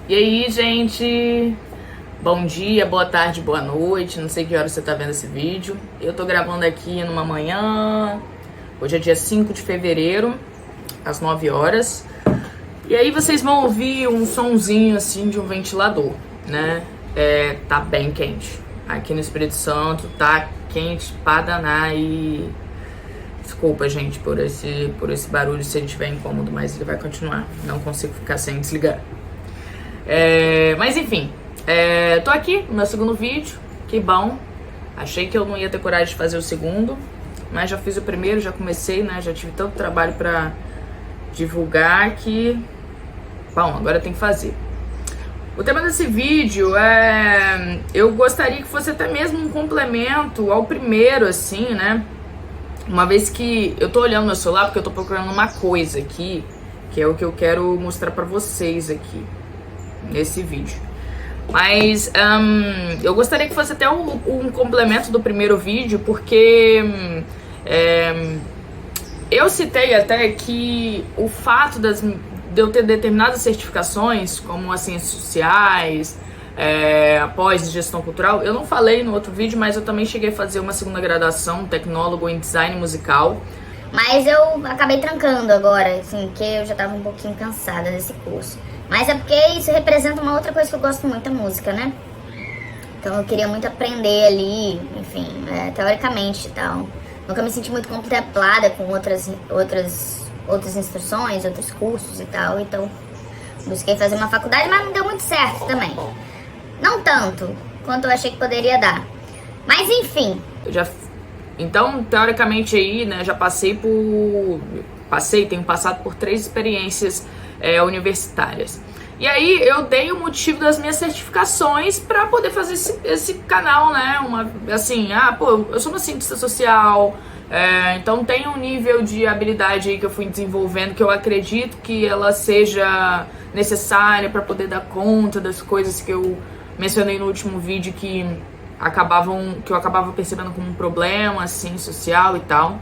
E aí, gente? Bom dia, boa tarde, boa noite. Não sei que hora você tá vendo esse vídeo. Eu tô gravando aqui numa manhã. Hoje é dia 5 de fevereiro, às 9 horas. E aí vocês vão ouvir um sonzinho assim de um ventilador, né? Tá bem quente. Aqui no Espírito Santo tá quente pra danar e... Desculpa, gente, por esse barulho, se ele estiver incômodo, mas ele vai continuar. Não consigo ficar sem desligar. Mas enfim, tô aqui no meu segundo vídeo, que bom. Achei que eu não ia ter coragem de fazer o segundo, mas já fiz o primeiro, já comecei, né? Já tive tanto trabalho pra divulgar que... Bom, agora tem que fazer. O tema desse vídeo eu gostaria que fosse até mesmo um complemento ao primeiro, assim, né? Uma vez que eu tô olhando meu celular porque eu tô procurando uma coisa aqui, que é o que eu quero mostrar pra vocês aqui, nesse vídeo. Mas eu gostaria que fosse até um complemento do primeiro vídeo, porque eu citei até que o fato de eu ter determinadas certificações, como as ciências sociais, após gestão cultural, eu não falei no outro vídeo, mas eu também cheguei a fazer uma segunda graduação, tecnólogo em design musical. Mas eu acabei trancando agora, assim, que eu já tava um pouquinho cansada desse curso. Mas é porque isso representa uma outra coisa que eu gosto muito, a música, né? Então eu queria muito aprender ali, enfim, teoricamente e tal. Nunca me senti muito contemplada com outras instruções, outros cursos e tal. Então busquei fazer uma faculdade, mas não deu muito certo também. Não tanto quanto eu achei que poderia dar. Mas enfim. Então, teoricamente aí, né, já tenho passado por 3 experiências universitárias. E aí eu dei o motivo das minhas certificações para poder fazer esse canal, né? Eu sou uma cientista social, então tem um nível de habilidade aí que eu fui desenvolvendo que eu acredito que ela seja necessária para poder dar conta das coisas que eu mencionei no último vídeo que eu acabava percebendo como um problema, assim, social e tal,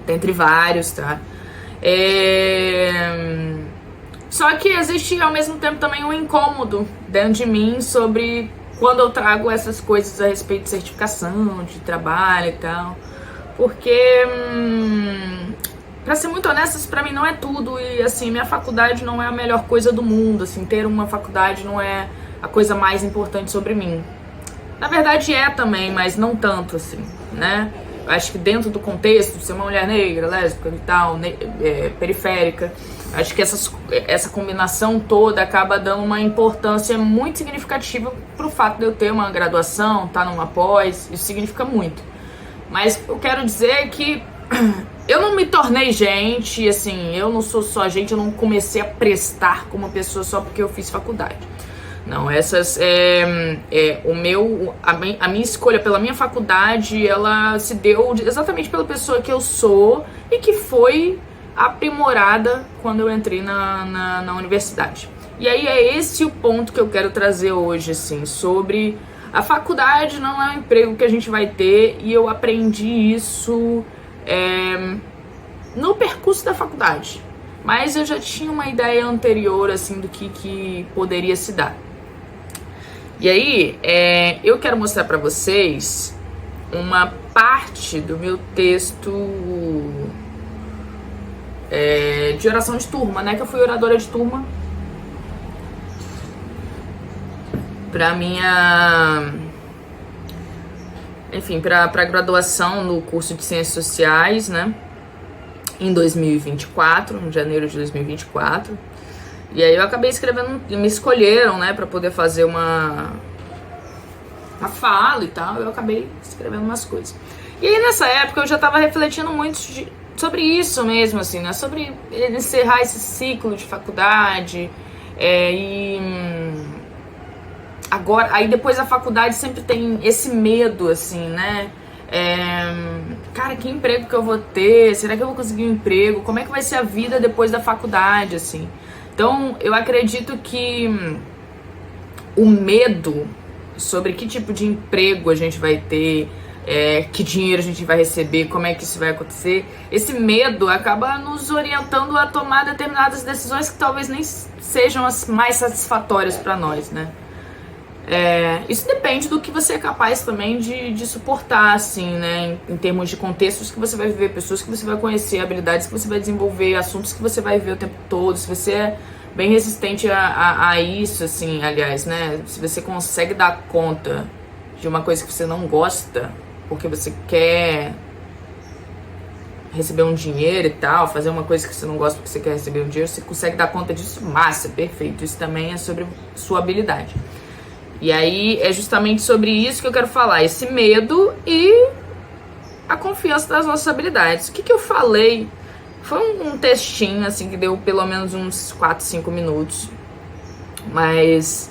dentre vários, tá? Só que existe ao mesmo tempo também um incômodo dentro de mim sobre quando eu trago essas coisas a respeito de certificação, de trabalho e tal, porque, pra ser muito honesta, pra mim não é tudo, e assim, minha faculdade não é a melhor coisa do mundo, assim, ter uma faculdade não é a coisa mais importante sobre mim. Na verdade é também, mas não tanto assim, né? Eu acho que dentro do contexto de ser uma mulher negra, lésbica e tal, periférica, acho que essa combinação toda acaba dando uma importância muito significativa pro fato de eu ter uma graduação, estar numa pós, isso significa muito. Mas eu quero dizer que eu não me tornei gente, assim, eu não sou só gente, eu não comecei a prestar como pessoa só porque eu fiz faculdade. Não, a minha escolha pela minha faculdade, ela se deu exatamente pela pessoa que eu sou e que foi aprimorada quando eu entrei na universidade. E aí é esse o ponto que eu quero trazer hoje, assim, sobre a faculdade não é um emprego que a gente vai ter, e eu aprendi isso no percurso da faculdade. Mas eu já tinha uma ideia anterior, assim, do que poderia se dar. E aí, eu quero mostrar pra vocês uma parte do meu texto de oração de turma, né? Que eu fui oradora de turma pra minha... Enfim, pra graduação no curso de Ciências Sociais, né? Em 2024, em janeiro de 2024. E aí eu acabei escrevendo, me escolheram, né, pra poder fazer uma fala e tal, eu acabei escrevendo umas coisas. E aí nessa época eu já tava refletindo muito sobre isso mesmo, assim, né, sobre encerrar esse ciclo de faculdade, agora, aí depois da faculdade sempre tem esse medo, assim, né, cara, que emprego que eu vou ter? Será que eu vou conseguir um emprego? Como é que vai ser a vida depois da faculdade, assim? Então, eu acredito que o medo sobre que tipo de emprego a gente vai ter, que dinheiro a gente vai receber, como é que isso vai acontecer. Esse medo acaba nos orientando a tomar determinadas decisões que talvez nem sejam as mais satisfatórias para nós, né? Isso depende do que você é capaz também de suportar, assim, né? Em termos de contextos que você vai viver, pessoas que você vai conhecer, habilidades que você vai desenvolver, assuntos que você vai ver o tempo todo. Se você é bem resistente a isso, assim, aliás, né? Se você consegue dar conta de uma coisa que você não gosta, porque você quer receber um dinheiro e tal, fazer uma coisa que você não gosta porque você quer receber um dinheiro, você consegue dar conta disso, massa, perfeito. Isso também é sobre sua habilidade. E aí é justamente sobre isso que eu quero falar, esse medo e a confiança das nossas habilidades. O que eu falei? Foi um textinho, assim, que deu pelo menos uns 4, 5 minutos. Mas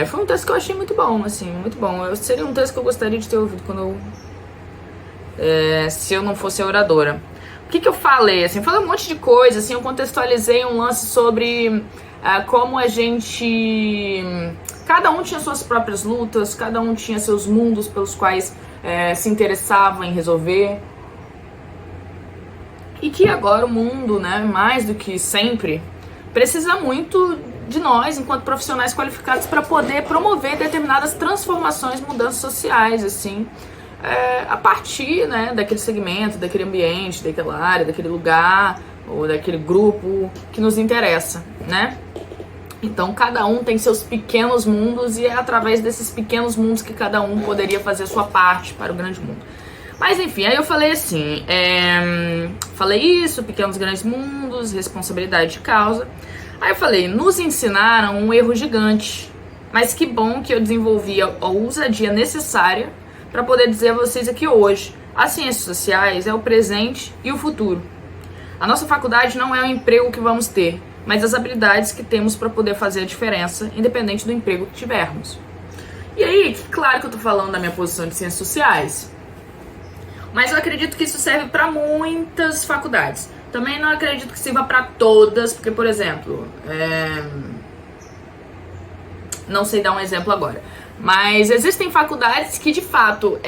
foi um texto que eu achei muito bom, assim, muito bom. Seria um texto que eu gostaria de ter ouvido quando se eu não fosse oradora. O que eu falei? Assim, eu falei um monte de coisa, assim, eu contextualizei um lance sobre como a gente... Cada um tinha suas próprias lutas, cada um tinha seus mundos pelos quais se interessava em resolver. E que agora o mundo, né, mais do que sempre, precisa muito de nós, enquanto profissionais qualificados, para poder promover determinadas transformações, mudanças sociais, assim, a partir, né, daquele segmento, daquele ambiente, daquela área, daquele lugar, ou daquele grupo que nos interessa, né? Então, cada um tem seus pequenos mundos e é através desses pequenos mundos que cada um poderia fazer a sua parte para o grande mundo. Mas, enfim, aí eu falei assim, falei isso, pequenos grandes mundos, responsabilidade de causa. Aí eu falei, nos ensinaram um erro gigante, mas que bom que eu desenvolvi a ousadia necessária para poder dizer a vocês aqui hoje. As ciências sociais é o presente e o futuro. A nossa faculdade não é o emprego que vamos ter, mas as habilidades que temos para poder fazer a diferença, independente do emprego que tivermos. E aí, claro que eu tô falando da minha posição de ciências sociais, mas eu acredito que isso serve para muitas faculdades. Também não acredito que sirva para todas, porque, por exemplo, não sei dar um exemplo agora, mas existem faculdades que, de fato,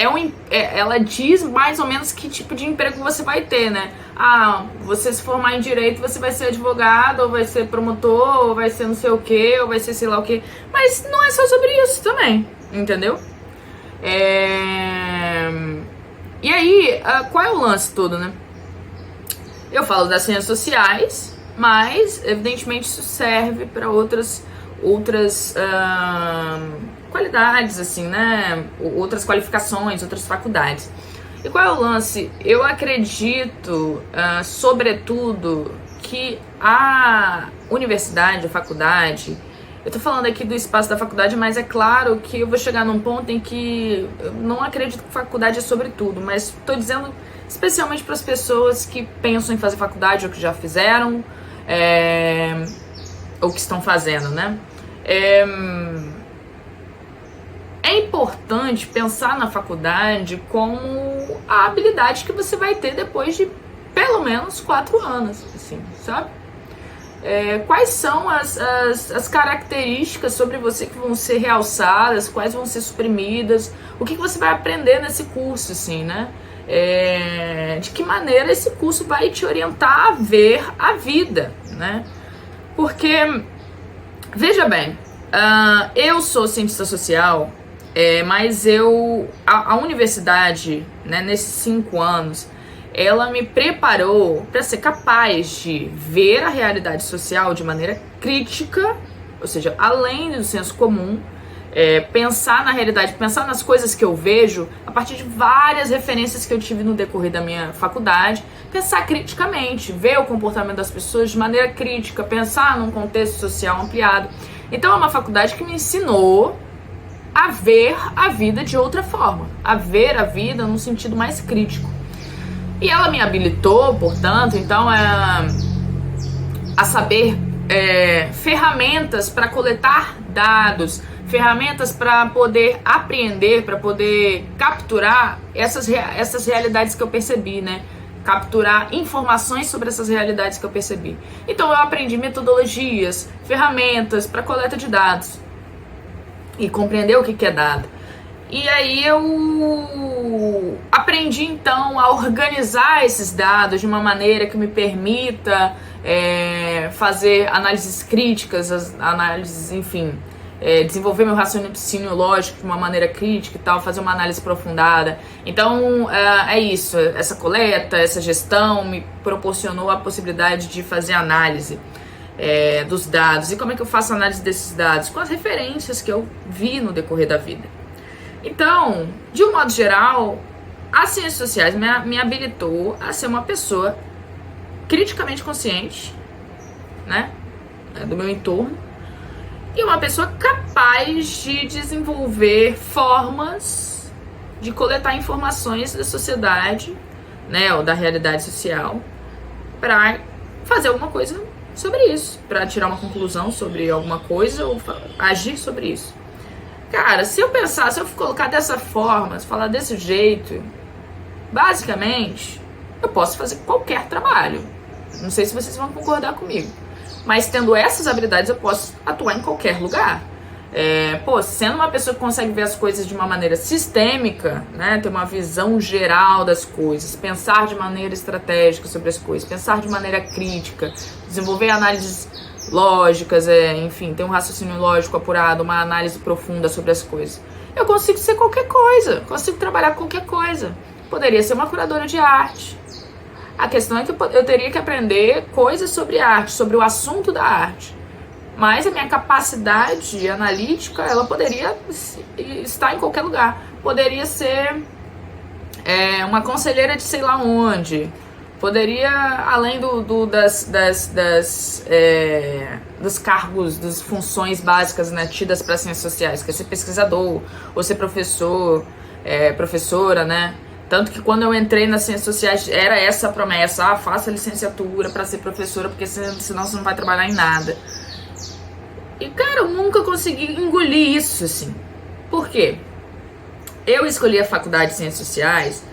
ela diz mais ou menos que tipo de emprego você vai ter, né? Você se formar em direito, você vai ser advogado, ou vai ser promotor, ou vai ser não sei o quê, ou vai ser sei lá o quê. Mas não é só sobre isso também, entendeu? E aí, qual é o lance todo, né? Eu falo das ciências sociais, mas, evidentemente, isso serve para outras qualidades, assim, né? Outras qualificações, outras faculdades. E qual é o lance? Eu acredito, sobretudo, que a universidade, a faculdade... Eu tô falando aqui do espaço da faculdade, mas é claro que eu vou chegar num ponto em que eu não acredito que faculdade é sobre tudo, mas tô dizendo especialmente para as pessoas que pensam em fazer faculdade ou que já fizeram, ou que estão fazendo, né? É importante pensar na faculdade como a habilidade que você vai ter depois de pelo menos 4 anos, assim, sabe? Quais são as características sobre você que vão ser realçadas, quais vão ser suprimidas, o que você vai aprender nesse curso, assim, né? De que maneira esse curso vai te orientar a ver a vida, né? Porque, veja bem, eu sou cientista social, mas a universidade, né, nesses 5 anos, ela me preparou para ser capaz de ver a realidade social de maneira crítica, ou seja, além do senso comum, pensar na realidade, pensar nas coisas que eu vejo a partir de várias referências que eu tive no decorrer da minha faculdade, pensar criticamente, ver o comportamento das pessoas de maneira crítica, pensar num contexto social ampliado. Então é uma faculdade que me ensinou a ver a vida de outra forma, a ver a vida num sentido mais crítico. E ela me habilitou, portanto, então, a saber ferramentas para coletar dados, ferramentas para poder apreender, para poder capturar essas realidades que eu percebi, né? Capturar informações sobre essas realidades que eu percebi. Então eu aprendi metodologias, ferramentas para coleta de dados e compreender o que é dado. E aí eu aprendi então a organizar esses dados de uma maneira que me permita fazer análises críticas, análises, enfim, desenvolver meu raciocínio lógico de uma maneira crítica e tal, fazer uma análise aprofundada. Então é isso, essa coleta, essa gestão me proporcionou a possibilidade de fazer análise dos dados. E como é que eu faço análise desses dados? Com as referências que eu vi no decorrer da vida. Então, de um modo geral, as ciências sociais me habilitou a ser uma pessoa criticamente consciente, né, do meu entorno, e uma pessoa capaz de desenvolver formas de coletar informações da sociedade, né, ou da realidade social, para fazer alguma coisa sobre isso, para tirar uma conclusão sobre alguma coisa ou agir sobre isso. Cara, se eu colocar dessa forma, se falar desse jeito, basicamente, eu posso fazer qualquer trabalho. Não sei se vocês vão concordar comigo. Mas tendo essas habilidades, eu posso atuar em qualquer lugar. Sendo uma pessoa que consegue ver as coisas de uma maneira sistêmica, né, ter uma visão geral das coisas, pensar de maneira estratégica sobre as coisas, pensar de maneira crítica, desenvolver análises lógicas, enfim, ter um raciocínio lógico apurado, uma análise profunda sobre as coisas. Eu consigo ser qualquer coisa, consigo trabalhar com qualquer coisa. Poderia ser uma curadora de arte. A questão é que eu teria que aprender coisas sobre arte, sobre o assunto da arte. Mas a minha capacidade analítica, ela poderia estar em qualquer lugar. Poderia ser uma conselheira de sei lá onde. Poderia, além dos cargos, das funções básicas, né, tidas para ciências sociais, que é ser pesquisador, ou ser professor, professora, né? Tanto que quando eu entrei nas ciências sociais, era essa a promessa: faça licenciatura para ser professora, porque senão você não vai trabalhar em nada. E, cara, eu nunca consegui engolir isso, assim. Por quê? Eu escolhi a faculdade de ciências sociais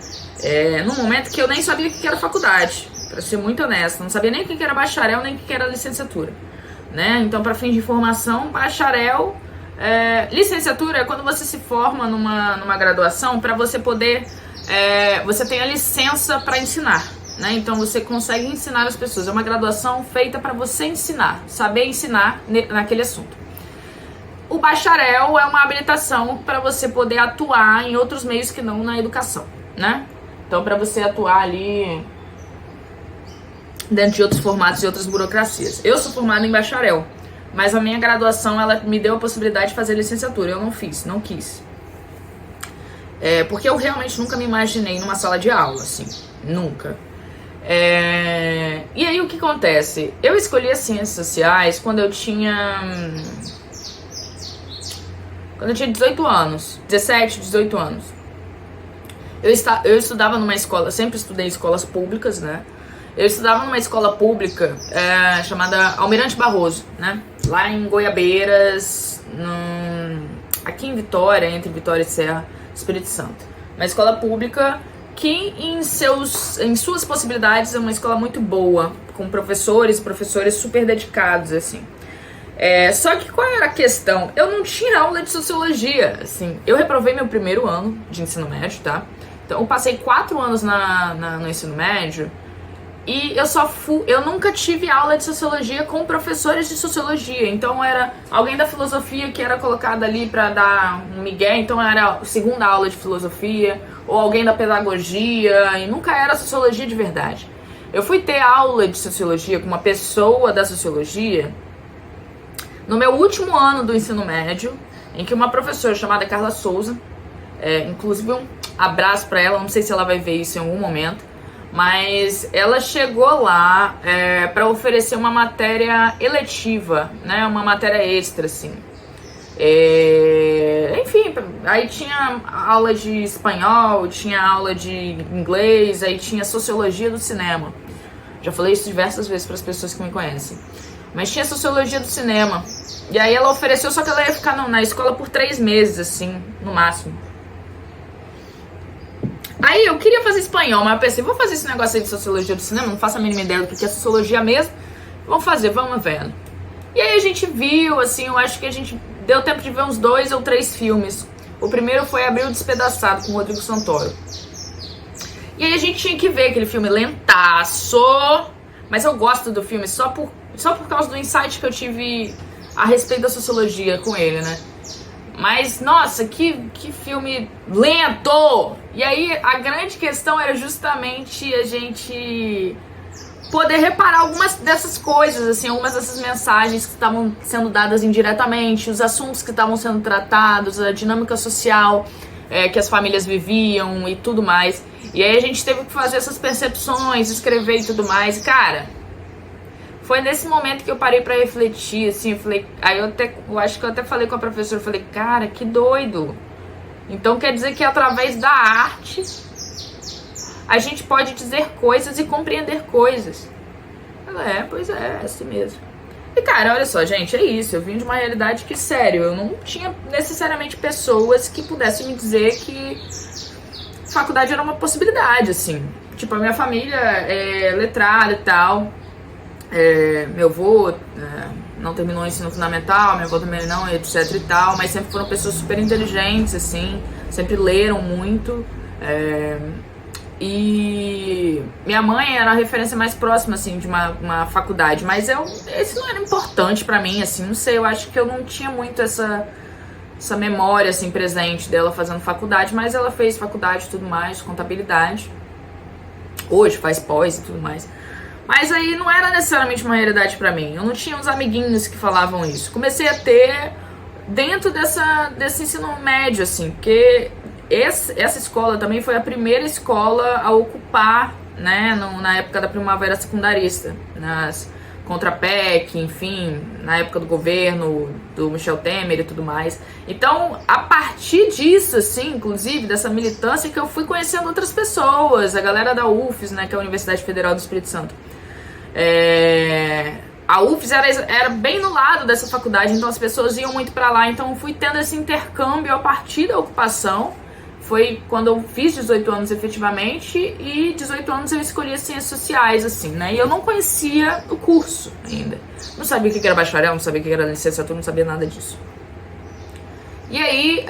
num momento que eu nem sabia o que era faculdade, pra ser muito honesta. Não sabia nem o que era bacharel, nem o que era licenciatura, né? Então, para fins de formação, bacharel... licenciatura é quando você se forma numa graduação para você poder... você tem a licença para ensinar, né? Então, você consegue ensinar as pessoas. É uma graduação feita para você ensinar, saber ensinar naquele assunto. O bacharel é uma habilitação para você poder atuar em outros meios que não na educação, né? Então, para você atuar ali dentro de outros formatos e outras burocracias. Eu sou formada em bacharel, mas a minha graduação, ela me deu a possibilidade de fazer licenciatura. Eu não fiz, não quis. Porque eu realmente nunca me imaginei numa sala de aula, assim. Nunca. E aí, o que acontece? Eu escolhi as ciências sociais quando eu tinha 18 anos. 17, 18 anos. Eu estudava numa escola, sempre estudei em escolas públicas, né? Eu estudava numa escola pública chamada Almirante Barroso, né? Lá em Goiabeiras, aqui em Vitória, entre Vitória e Serra, Espírito Santo. Uma escola pública que em suas possibilidades é uma escola muito boa, com professores e professores super dedicados, assim. Só que qual era a questão? Eu não tinha aula de sociologia, assim. Eu reprovei meu primeiro ano de ensino médio, tá? Então eu passei 4 anos no ensino médio e eu nunca tive aula de sociologia com professores de sociologia. Então era alguém da filosofia que era colocado ali pra dar um migué, então era a segunda aula de filosofia, ou alguém da pedagogia, e nunca era sociologia de verdade. Eu fui ter aula de sociologia com uma pessoa da sociologia no meu último ano do ensino médio, em que uma professora chamada Carla Souza, inclusive um abraço pra ela, não sei se ela vai ver isso em algum momento, mas ela chegou lá para oferecer uma matéria eletiva, né, uma matéria extra, assim. Enfim, aí tinha aula de espanhol, tinha aula de inglês, aí tinha sociologia do cinema. Já falei isso diversas vezes para as pessoas que me conhecem. Mas tinha sociologia do cinema. E aí ela ofereceu, só que ela ia ficar na escola por 3 meses, assim, no máximo. Aí eu queria fazer espanhol, mas eu pensei, vou fazer esse negócio aí de sociologia do cinema, não faço a mínima ideia do que é sociologia mesmo. Vamos vendo. E aí a gente viu, assim, eu acho que a gente deu tempo de ver uns 2 ou 3 filmes O primeiro foi Abril Despedaçado, com o Rodrigo Santoro. E aí a gente tinha que ver aquele filme lentaço, mas eu gosto do filme só por causa do insight que eu tive a respeito da sociologia com ele, né? Mas, nossa, que filme lento! E aí a grande questão era justamente a gente poder reparar algumas dessas coisas, assim, algumas dessas mensagens que estavam sendo dadas indiretamente, os assuntos que estavam sendo tratados, a dinâmica social que as famílias viviam e tudo mais. E aí a gente teve que fazer essas percepções, escrever e tudo mais. E, cara, foi nesse momento que eu parei pra refletir, assim, eu falei... Aí eu acho que eu até falei com a professora, eu falei, cara, que doido. Então quer dizer que através da arte a gente pode dizer coisas e compreender coisas. Pois é assim mesmo. E, cara, olha só, gente, é isso. Eu vim de uma realidade que, sério, eu não tinha necessariamente pessoas que pudessem me dizer que faculdade era uma possibilidade, assim. Tipo, a minha família é letrada e tal. Meu avô não terminou o ensino fundamental, minha avó também não, etc e tal. Mas sempre foram pessoas super inteligentes, assim. Sempre leram muito. E minha mãe era a referência mais próxima, assim, de uma faculdade. Mas esse não era importante pra mim, assim, não sei. Eu acho que eu não tinha muito essa memória, assim, presente dela fazendo faculdade. Mas ela fez faculdade e tudo mais, contabilidade. Hoje faz pós e tudo mais. Mas aí não era necessariamente uma realidade pra mim. Eu não tinha uns amiguinhos que falavam isso. Comecei a ter dentro desse ensino médio, assim, porque... Essa escola também foi a primeira escola a ocupar, né, na época da primavera secundarista, contra a PEC, enfim, na época do governo do Michel Temer e tudo mais. Então, a partir disso, assim, inclusive, dessa militância, que eu fui conhecendo outras pessoas, a galera da UFES, né, que é a Universidade Federal do Espírito Santo. A UFES era bem no lado dessa faculdade, então as pessoas iam muito pra lá, então eu fui tendo esse intercâmbio a partir da ocupação. Foi quando eu fiz 18 anos efetivamente, e 18 anos eu escolhi Ciências Sociais, assim, né? E eu não conhecia o curso ainda. Não sabia o que era bacharel, não sabia o que era licenciatura, não sabia nada disso. E aí,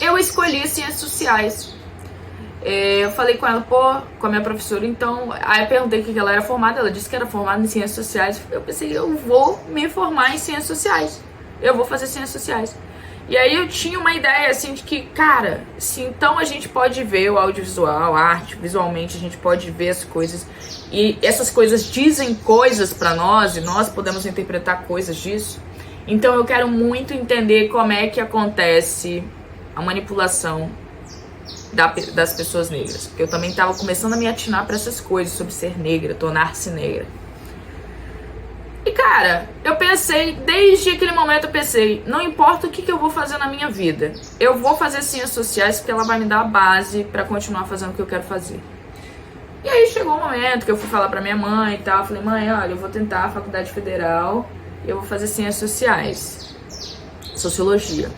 eu escolhi Ciências Sociais. Eu falei com ela, com a minha professora, então... Aí eu perguntei o que ela era formada, ela disse que era formada em Ciências Sociais. Eu pensei, eu vou me formar em Ciências Sociais. Eu vou fazer Ciências Sociais. E aí eu tinha uma ideia, assim, de que, cara, se então a gente pode ver o audiovisual, a arte, visualmente, a gente pode ver as coisas, e essas coisas dizem coisas pra nós, e nós podemos interpretar coisas disso, então eu quero muito entender como é que acontece a manipulação das pessoas negras. Porque eu também tava começando a me atinar pra essas coisas, sobre ser negra, tornar-se negra. E, cara, eu pensei, desde aquele momento eu pensei, não importa o que eu vou fazer na minha vida, eu vou fazer Ciências Sociais porque ela vai me dar a base pra continuar fazendo o que eu quero fazer. E aí chegou o momento que eu fui falar pra minha mãe e tal, eu falei, mãe, olha, eu vou tentar a faculdade federal e eu vou fazer Ciências Sociais, Sociologia.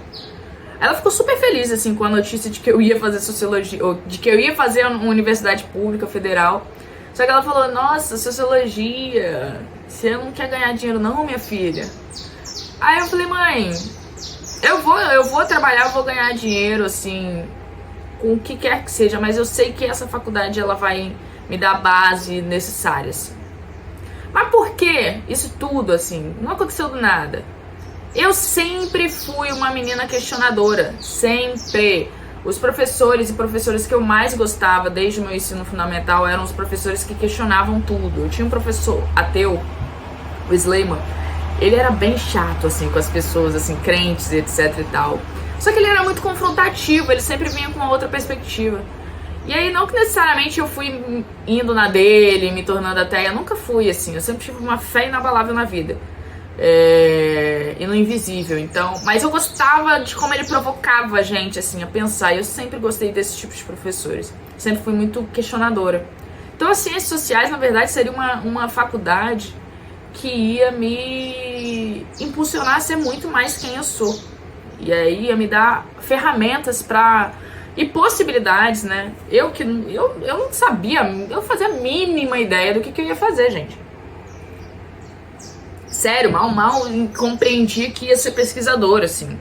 Ela ficou super feliz, assim, com a notícia de que eu ia fazer Sociologia, ou de que eu ia fazer uma universidade pública federal. Só que ela falou, nossa, Sociologia... Você não quer ganhar dinheiro não, minha filha? Aí eu falei, mãe, eu vou trabalhar, eu vou ganhar dinheiro, assim, com o que quer que seja, mas eu sei que essa faculdade, ela vai me dar a base necessária, assim. Mas por quê? Isso tudo, assim, não aconteceu do nada. Eu sempre fui uma menina questionadora, sempre. Os professores e professoras que eu mais gostava desde o meu ensino fundamental eram os professores que questionavam tudo. Eu tinha um professor ateu, o Sleiman. Ele era bem chato, assim, com as pessoas, assim, crentes, etc e tal. Só que ele era muito confrontativo, ele sempre vinha com uma outra perspectiva. E aí, não que necessariamente eu fui indo na dele, me tornando ateia, eu nunca fui, assim. Eu sempre tive uma fé inabalável na vida. E no invisível, então, mas eu gostava de como ele provocava a gente, assim, a pensar. Eu sempre gostei desse tipo de professores, sempre fui muito questionadora. Então as Ciências Sociais, na verdade, seria uma faculdade que ia me impulsionar a ser muito mais quem eu sou, e aí ia me dar ferramentas e possibilidades, né? Eu não sabia, eu fazia a mínima ideia do que eu ia fazer, gente. Sério, mal compreendi que ia ser pesquisadora, assim.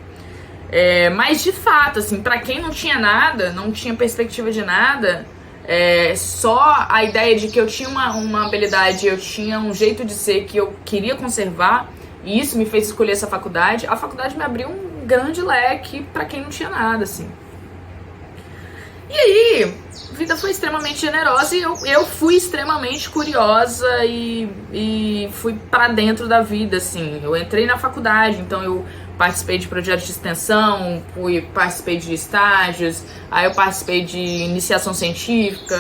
Mas de fato, assim, pra quem não tinha nada, não tinha perspectiva de nada, só a ideia de que eu tinha uma habilidade, eu tinha um jeito de ser que eu queria conservar, e isso me fez escolher essa faculdade. A faculdade me abriu um grande leque pra quem não tinha nada, assim. E aí, a vida foi extremamente generosa e eu fui extremamente curiosa e fui pra dentro da vida, assim. Eu entrei na faculdade, então eu participei de projetos de extensão, participei de estágios, aí eu participei de iniciação científica,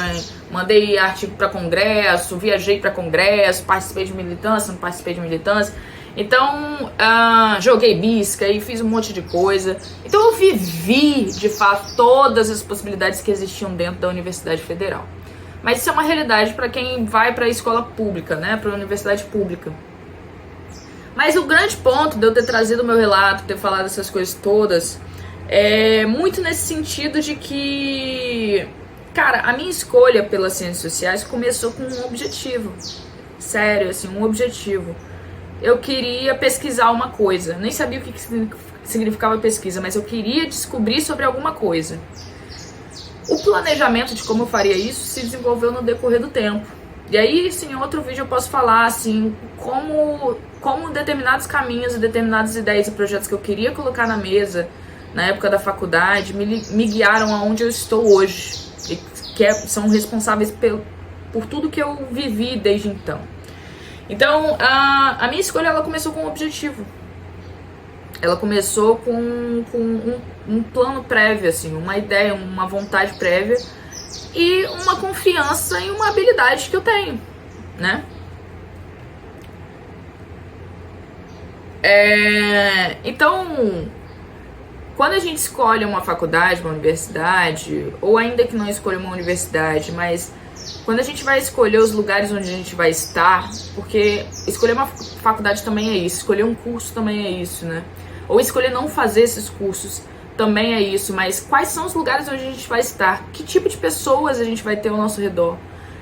mandei artigo para congresso, viajei para congresso, participei de militância, não participei de militância. Então, joguei bisca e fiz um monte de coisa. Então eu vivi, de fato, todas as possibilidades que existiam dentro da Universidade Federal. Mas isso é uma realidade para quem vai para a escola pública, né, para a universidade pública. Mas o grande ponto de eu ter trazido o meu relato, ter falado essas coisas todas, é muito nesse sentido de que, cara, a minha escolha pelas ciências sociais começou com um objetivo. Sério, assim, um objetivo. Eu queria pesquisar uma coisa. Nem sabia o que significava pesquisa, mas eu queria descobrir sobre alguma coisa. O planejamento de como eu faria isso se desenvolveu no decorrer do tempo. E aí, sim, em outro vídeo eu posso falar, assim, como determinados caminhos e determinadas ideias e projetos que eu queria colocar na mesa na época da faculdade me guiaram aonde eu estou hoje. E que são responsáveis por tudo que eu vivi desde então. Então, a minha escolha, ela começou com um objetivo. Ela começou com um plano prévio, assim, uma ideia, uma vontade prévia e uma confiança em uma habilidade que eu tenho, né? Então, quando a gente escolhe uma faculdade, uma universidade, ou ainda que não escolha uma universidade, mas quando a gente vai escolher os lugares onde a gente vai estar, porque escolher uma faculdade também é isso, escolher um curso também é isso, né? Ou escolher não fazer esses cursos também é isso, mas quais são os lugares onde a gente vai estar? Que tipo de pessoas a gente vai ter ao nosso redor?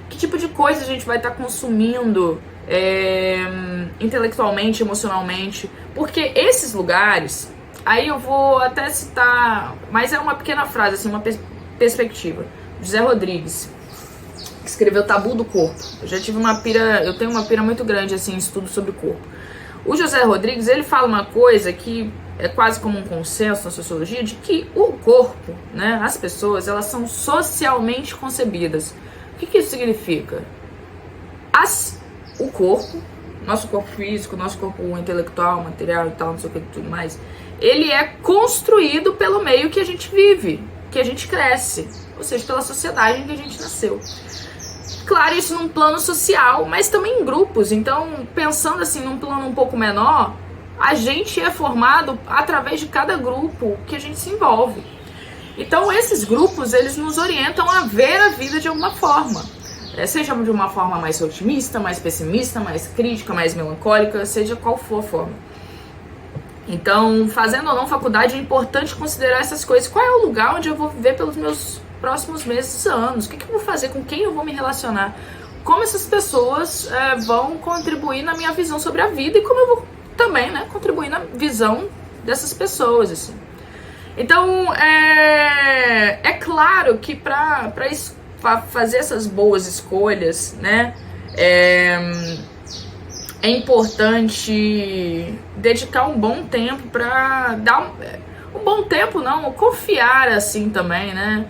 Que tipo de coisa a gente vai estar consumindo intelectualmente, emocionalmente? Porque esses lugares, aí eu vou até citar, mas é uma pequena frase, assim, uma perspectiva. José Rodrigues, que escreveu Tabu do Corpo. Eu tenho uma pira muito grande, assim, em estudo sobre o corpo. O José Rodrigues, ele fala uma coisa que é quase como um consenso na sociologia, de que o corpo, né, as pessoas, elas são socialmente concebidas. O que isso significa? O corpo, nosso corpo físico, nosso corpo intelectual, material e tal, não sei o que, tudo mais, ele é construído pelo meio que a gente vive, que a gente cresce, ou seja, pela sociedade em que a gente nasceu. Claro, isso num plano social, mas também em grupos. Então, pensando assim num plano um pouco menor, a gente é formado através de cada grupo que a gente se envolve. Então, esses grupos, eles nos orientam a ver a vida de alguma forma. Seja de uma forma mais otimista, mais pessimista, mais crítica, mais melancólica, seja qual for a forma. Então, fazendo ou não faculdade, é importante considerar essas coisas. Qual é o lugar onde eu vou viver pelos meus próximos meses, anos? O que eu vou fazer? Com quem eu vou me relacionar? Como essas pessoas vão contribuir na minha visão sobre a vida e como eu vou também, né, contribuir na visão dessas pessoas, assim. Então, é claro que para fazer essas boas escolhas, né, é importante dedicar um bom tempo para dar um bom tempo, não, confiar assim também, né,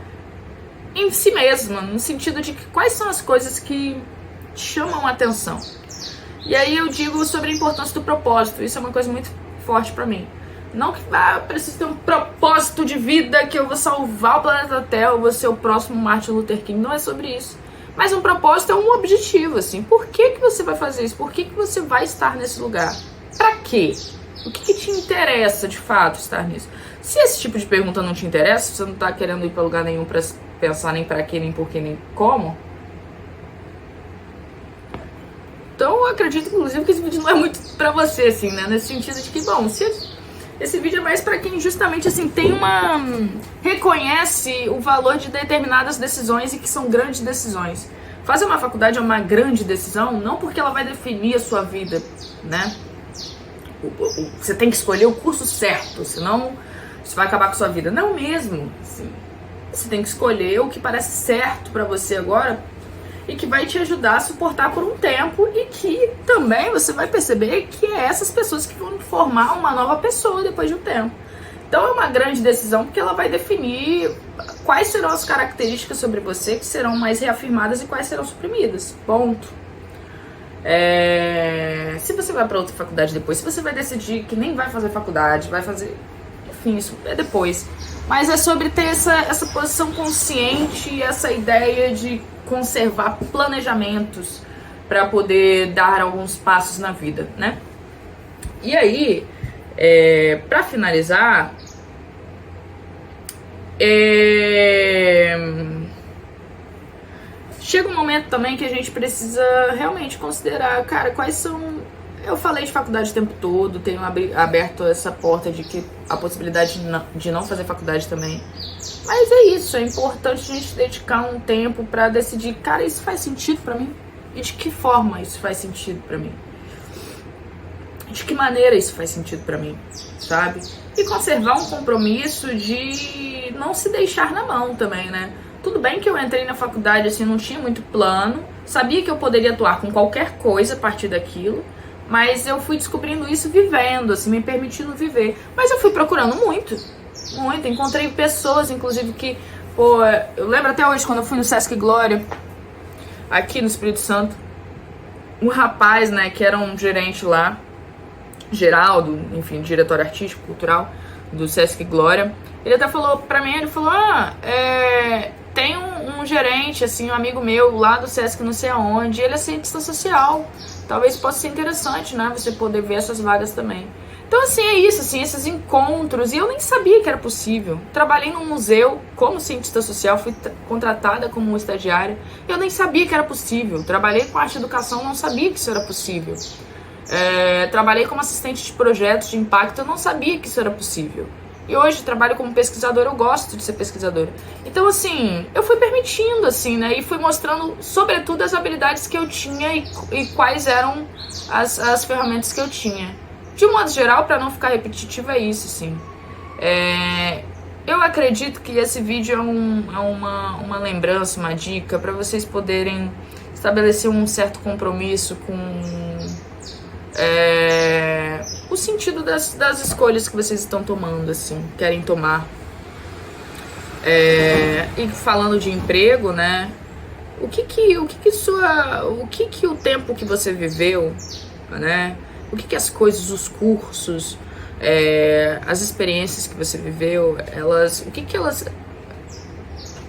em si mesma, no sentido de que quais são as coisas que chamam a atenção. E aí eu digo sobre a importância do propósito. Isso é uma coisa muito forte pra mim. Não que preciso ter um propósito de vida, que eu vou salvar o planeta Terra, eu vou ser o próximo Martin Luther King. Não é sobre isso. Mas um propósito é um objetivo, assim. Por que você vai fazer isso? Por que você vai estar nesse lugar? Pra quê? O que te interessa, de fato, estar nisso? Se esse tipo de pergunta não te interessa, se você não tá querendo ir pra lugar nenhum pra pensar nem pra quê, nem por quê, nem como, então eu acredito, inclusive, que esse vídeo não é muito pra você, assim, né? Nesse sentido de que, bom, esse vídeo é mais pra quem justamente, assim, reconhece o valor de determinadas decisões e que são grandes decisões. Fazer uma faculdade é uma grande decisão, não porque ela vai definir a sua vida, né? Você tem que escolher o curso certo, senão isso vai acabar com a sua vida. Não mesmo, assim. Você tem que escolher o que parece certo pra você agora e que vai te ajudar a suportar por um tempo e que também você vai perceber que é essas pessoas que vão formar uma nova pessoa depois de um tempo. Então é uma grande decisão porque ela vai definir quais serão as características sobre você que serão mais reafirmadas e quais serão suprimidas. Ponto. Se você vai para outra faculdade depois, se você vai decidir que nem vai fazer faculdade, vai fazer... Enfim, isso é depois. Mas é sobre ter essa posição consciente, essa ideia de conservar planejamentos para poder dar alguns passos na vida, né? E aí, para finalizar, chega um momento também que a gente precisa realmente considerar, cara, quais são... Eu falei de faculdade o tempo todo, tenho aberto essa porta de que a possibilidade de não fazer faculdade também. Mas é isso, é importante a gente dedicar um tempo pra decidir, cara, isso faz sentido pra mim? E de que forma isso faz sentido pra mim? De que maneira isso faz sentido pra mim, sabe? E conservar um compromisso de não se deixar na mão também, né? Tudo bem que eu entrei na faculdade assim, não tinha muito plano, sabia que eu poderia atuar com qualquer coisa a partir daquilo, mas eu fui descobrindo isso vivendo, assim, me permitindo viver. Mas eu fui procurando muito, encontrei pessoas, inclusive, que, pô, eu lembro até hoje, quando eu fui no Sesc Glória, aqui no Espírito Santo, um rapaz, né, que era um gerente lá, Geraldo, enfim, diretor artístico, cultural do Sesc Glória, ele até falou pra mim, ele falou, tem um gerente, assim, um amigo meu lá do Sesc não sei aonde, ele é cientista social, talvez possa ser interessante, né, você poder ver essas vagas também. Então, assim, é isso, assim, esses encontros, e eu nem sabia que era possível. Trabalhei num museu como cientista social, fui contratada como estagiária, eu nem sabia que era possível. Trabalhei com arte e educação, não sabia que isso era possível. Trabalhei como assistente de projetos de impacto, eu não sabia que isso era possível. E hoje trabalho como pesquisadora, eu gosto de ser pesquisadora. Então, assim, eu fui permitindo, assim, né, e fui mostrando, sobretudo, as habilidades que eu tinha e quais eram as ferramentas que eu tinha. De um modo geral, para não ficar repetitivo, é isso, assim. Eu acredito que esse vídeo é uma lembrança, uma dica para vocês poderem estabelecer um certo compromisso com o sentido das escolhas que vocês estão tomando, assim, querem tomar. E falando de emprego, né? O que o tempo que você viveu, né? O que as coisas, os cursos, as experiências que você viveu, o que elas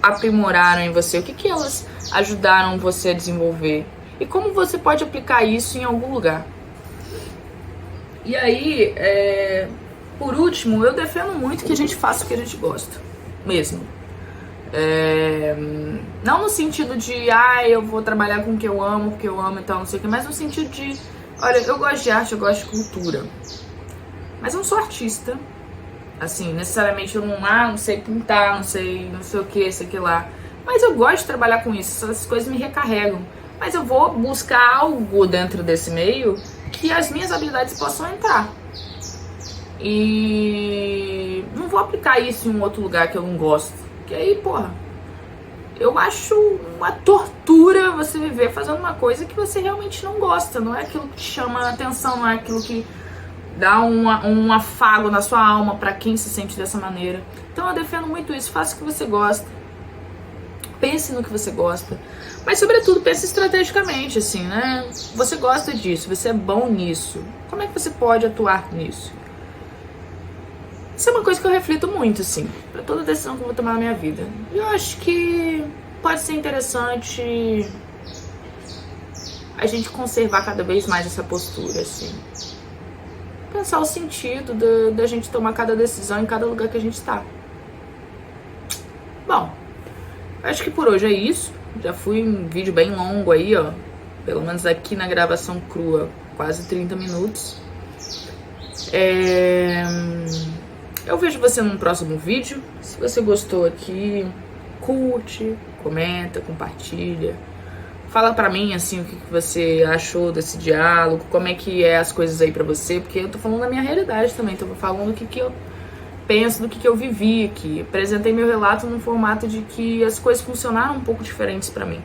aprimoraram em você? O que elas ajudaram você a desenvolver? E como você pode aplicar isso em algum lugar? E aí, por último, eu defendo muito que a gente faça o que a gente gosta, mesmo. Não no sentido de, eu vou trabalhar com o que eu amo, porque eu amo e tal, não sei o que, mas no sentido de, olha, eu gosto de arte, eu gosto de cultura, mas eu não sou artista, assim, necessariamente eu não sei pintar, não sei o que, sei que lá, mas eu gosto de trabalhar com isso, essas coisas me recarregam, mas eu vou buscar algo dentro desse meio que as minhas habilidades possam entrar. E não vou aplicar isso em um outro lugar que eu não gosto. Porque aí, porra, eu acho uma tortura você viver fazendo uma coisa que você realmente não gosta. Não é aquilo que te chama a atenção, não é aquilo que dá um afago na sua alma pra quem se sente dessa maneira. Então eu defendo muito isso. Faça o que você gosta. Pense no que você gosta. Mas, sobretudo, pense estrategicamente, assim, né? Você gosta disso, você é bom nisso. Como é que você pode atuar nisso? Isso é uma coisa que eu reflito muito, assim, pra toda decisão que eu vou tomar na minha vida. E eu acho que pode ser interessante a gente conservar cada vez mais essa postura, assim. Pensar o sentido da gente tomar cada decisão em cada lugar que a gente tá. Bom, acho que por hoje é isso. Já fui um vídeo bem longo aí, ó. Pelo menos aqui na gravação crua, quase 30 minutos. Eu vejo você num próximo vídeo. Se você gostou aqui, curte, comenta, compartilha. Fala pra mim, assim, o que você achou desse diálogo, como é que as coisas aí pra você, porque eu tô falando da minha realidade também, tô falando o que penso do que eu vivi aqui. Apresentei meu relato num formato de que as coisas funcionaram um pouco diferentes pra mim.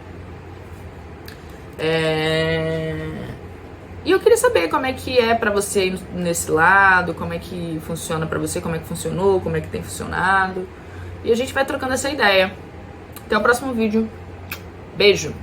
E eu queria saber como é que é pra você nesse lado, como é que funciona pra você, como é que funcionou, como é que tem funcionado. E a gente vai trocando essa ideia. Até o próximo vídeo. Beijo!